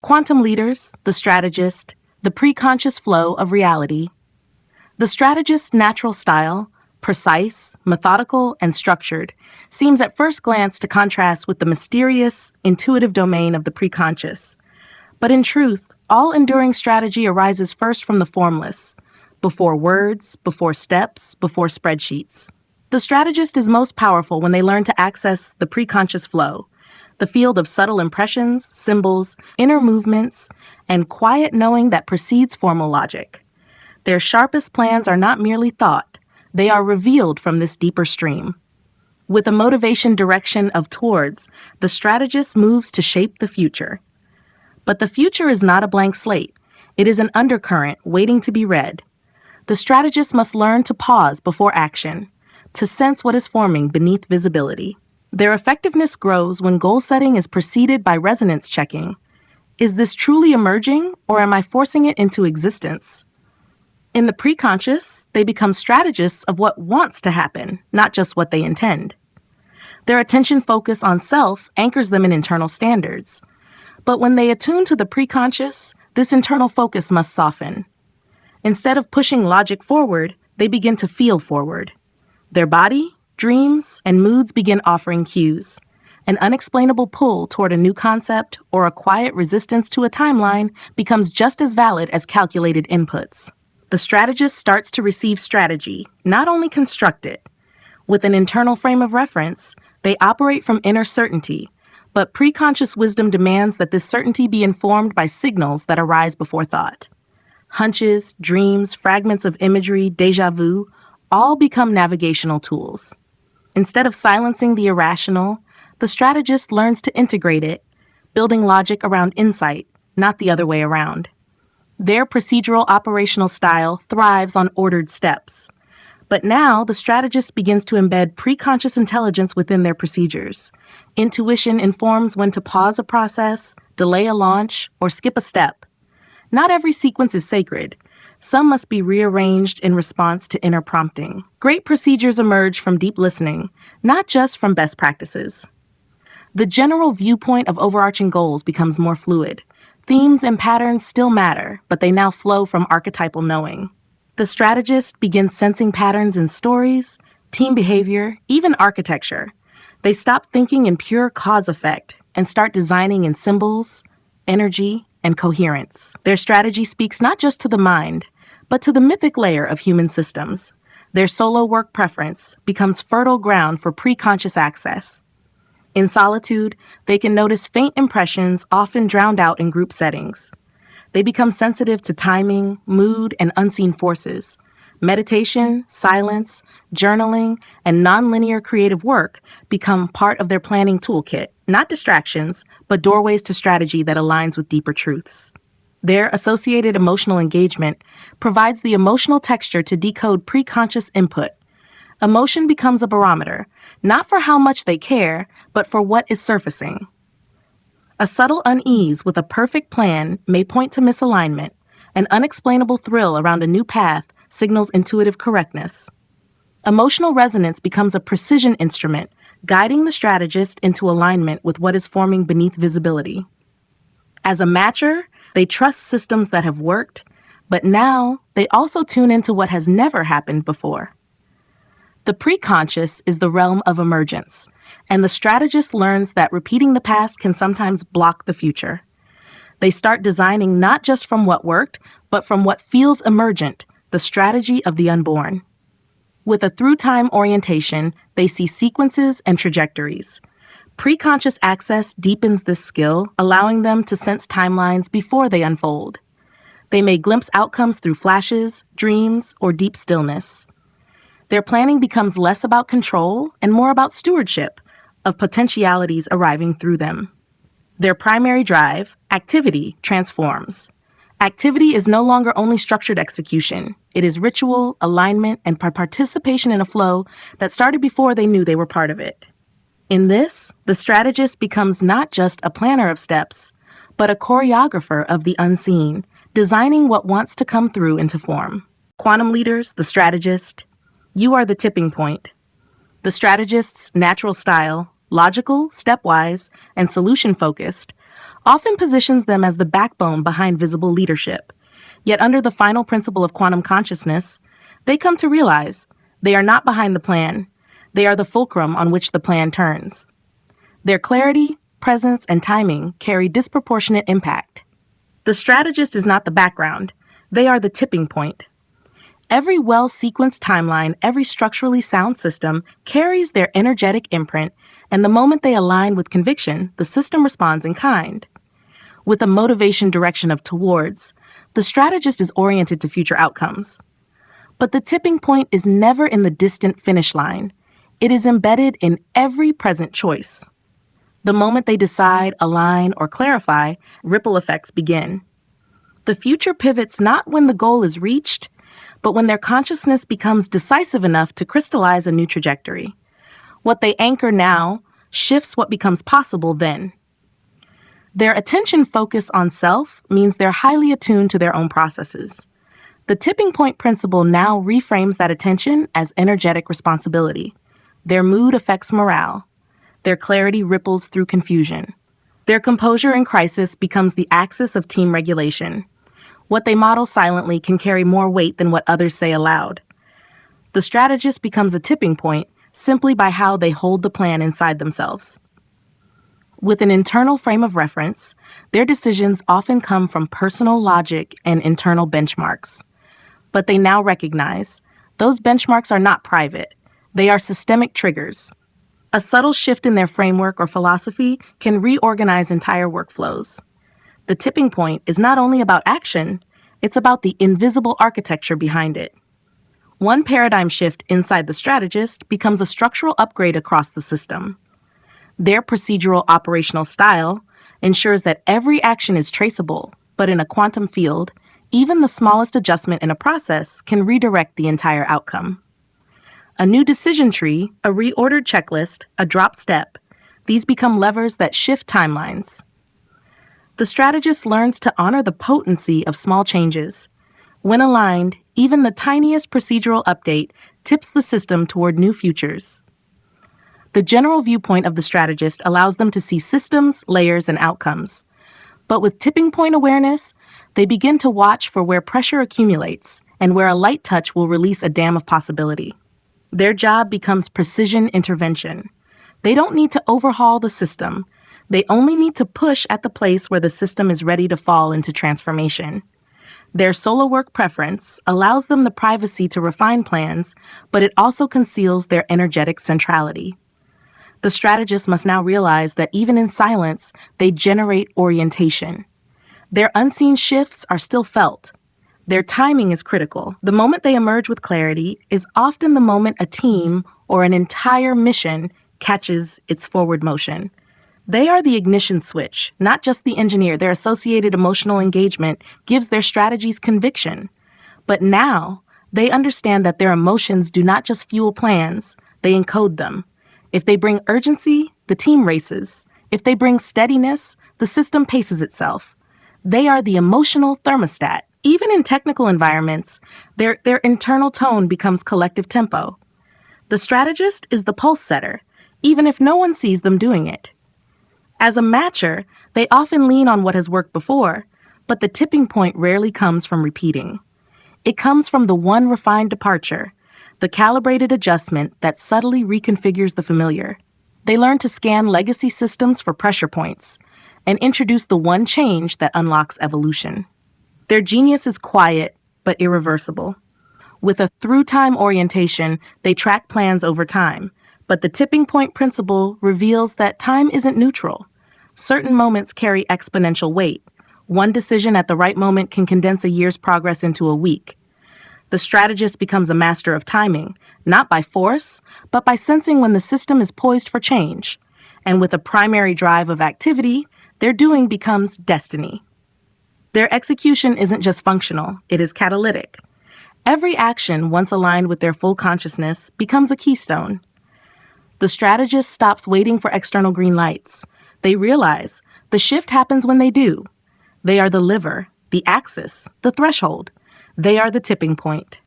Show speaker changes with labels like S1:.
S1: Quantum leaders, the strategist, the preconscious flow of reality. The strategist's natural style, precise, methodical, and structured, seems at first glance to contrast with the mysterious, intuitive domain of the preconscious. But in truth, all enduring strategy arises first from the formless, before words, before steps, before spreadsheets. The strategist is most powerful when they learn to access the preconscious flow, the field of subtle impressions, symbols, inner movements, and quiet knowing that precedes formal logic. Their sharpest plans are not merely thought, they are revealed from this deeper stream. With a motivation direction of towards, the strategist moves to shape the future. But the future is not a blank slate. It is an undercurrent waiting to be read. The strategist must learn to pause before action, to sense what is forming beneath visibility. Their effectiveness grows when goal setting is preceded by resonance checking. Is this truly emerging, or am I forcing it into existence? In the preconscious, they become strategists of what wants to happen, not just what they intend. Their attention focus on self anchors them in internal standards. But when they attune to the preconscious, this internal focus must soften. Instead of pushing logic forward, they begin to feel forward. Their body, dreams, and moods begin offering cues. An unexplainable pull toward a new concept or a quiet resistance to a timeline becomes just as valid as calculated inputs. The strategist starts to receive strategy, not only construct it. With an internal frame of reference, they operate from inner certainty, but preconscious wisdom demands that this certainty be informed by signals that arise before thought. Hunches, dreams, fragments of imagery, déjà vu, all become navigational tools. Instead of silencing the irrational, the strategist learns to integrate it, building logic around insight, not the other way around. Their procedural operational style thrives on ordered steps. But now, the strategist begins to embed preconscious intelligence within their procedures. Intuition informs when to pause a process, delay a launch, or skip a step. Not every sequence is sacred. Some must be rearranged in response to inner prompting. Great procedures emerge from deep listening, not just from best practices. The general viewpoint of overarching goals becomes more fluid. Themes and patterns still matter, but they now flow from archetypal knowing. The strategist begins sensing patterns in stories, team behavior, even architecture. They stop thinking in pure cause-effect and start designing in symbols, energy, and coherence. Their strategy speaks not just to the mind, but to the mythic layer of human systems. Their solo work preference becomes fertile ground for preconscious access. In solitude, they can notice faint impressions often drowned out in group settings. They become sensitive to timing, mood, and unseen forces. Meditation, silence, journaling, and nonlinear creative work become part of their planning toolkit, not distractions, but doorways to strategy that aligns with deeper truths. Their associated emotional engagement provides the emotional texture to decode preconscious input. Emotion becomes a barometer, not for how much they care, but for what is surfacing. A subtle unease with a perfect plan may point to misalignment. An unexplainable thrill around a new path signals intuitive correctness. Emotional resonance becomes a precision instrument, guiding the strategist into alignment with what is forming beneath visibility. As a matcher, they trust systems that have worked, but now they also tune into what has never happened before. The preconscious is the realm of emergence, and the strategist learns that repeating the past can sometimes block the future. They start designing not just from what worked, but from what feels emergent, the strategy of the unborn. With a through-time orientation, they see sequences and trajectories. Preconscious access deepens this skill, allowing them to sense timelines before they unfold. They may glimpse outcomes through flashes, dreams, or deep stillness. Their planning becomes less about control and more about stewardship of potentialities arriving through them. Their primary drive, activity, transforms. Activity is no longer only structured execution. It is ritual, alignment, and participation in a flow that started before they knew they were part of it. In this, the strategist becomes not just a planner of steps, but a choreographer of the unseen, designing what wants to come through into form. Quantum leaders, the strategist, you are the tipping point. The strategist's natural style, logical, stepwise, and solution-focused, often positions them as the backbone behind visible leadership. Yet under the final principle of quantum consciousness, they come to realize they are not behind the plan. They are the fulcrum on which the plan turns. Their clarity, presence, and timing carry disproportionate impact. The strategist is not the background. They are the tipping point. Every well-sequenced timeline, every structurally sound system carries their energetic imprint, and the moment they align with conviction, the system responds in kind. With a motivation direction of towards, the strategist is oriented to future outcomes. But the tipping point is never in the distant finish line. It is embedded in every present choice. The moment they decide, align, or clarify, ripple effects begin. The future pivots not when the goal is reached, but when their consciousness becomes decisive enough to crystallize a new trajectory. What they anchor now shifts what becomes possible then. Their attention focus on self means they're highly attuned to their own processes. The tipping point principle now reframes that attention as energetic responsibility. Their mood affects morale. Their clarity ripples through confusion. Their composure in crisis becomes the axis of team regulation. What they model silently can carry more weight than what others say aloud. The strategist becomes a tipping point simply by how they hold the plan inside themselves. With an internal frame of reference, their decisions often come from personal logic and internal benchmarks. But they now recognize those benchmarks are not private. They are systemic triggers. A subtle shift in their framework or philosophy can reorganize entire workflows. The tipping point is not only about action, it's about the invisible architecture behind it. One paradigm shift inside the strategist becomes a structural upgrade across the system. Their procedural operational style ensures that every action is traceable, but in a quantum field, even the smallest adjustment in a process can redirect the entire outcome. A new decision tree, a reordered checklist, a drop step, these become levers that shift timelines. The strategist learns to honor the potency of small changes. When aligned, even the tiniest procedural update tips the system toward new futures. The general viewpoint of the strategist allows them to see systems, layers, and outcomes. But with tipping point awareness, they begin to watch for where pressure accumulates and where a light touch will release a dam of possibility. Their job becomes precision intervention. They don't need to overhaul the system. They only need to push at the place where the system is ready to fall into transformation. Their solo work preference allows them the privacy to refine plans, but it also conceals their energetic centrality. The strategist must now realize that even in silence, they generate orientation. Their unseen shifts are still felt. Their timing is critical. The moment they emerge with clarity is often the moment a team or an entire mission catches its forward motion. They are the ignition switch, not just the engineer. Their associated emotional engagement gives their strategies conviction. But now, they understand that their emotions do not just fuel plans, they encode them. If they bring urgency, the team races. If they bring steadiness, the system paces itself. They are the emotional thermostat. Even in technical environments, their internal tone becomes collective tempo. The strategist is the pulse setter, even if no one sees them doing it. As a matcher, they often lean on what has worked before, but the tipping point rarely comes from repeating. It comes from the one refined departure, the calibrated adjustment that subtly reconfigures the familiar. They learn to scan legacy systems for pressure points and introduce the one change that unlocks evolution. Their genius is quiet but irreversible. With a through-time orientation, they track plans over time, but the tipping point principle reveals that time isn't neutral. Certain moments carry exponential weight. One decision at the right moment can condense a year's progress into a week. The strategist becomes a master of timing, not by force, but by sensing when the system is poised for change. And with a primary drive of activity, their doing becomes destiny. Their execution isn't just functional, it is catalytic. Every action, once aligned with their full consciousness, becomes a keystone. The strategist stops waiting for external green lights. They realize the shift happens when they do. They are the lever, the axis, the threshold. They are the tipping point.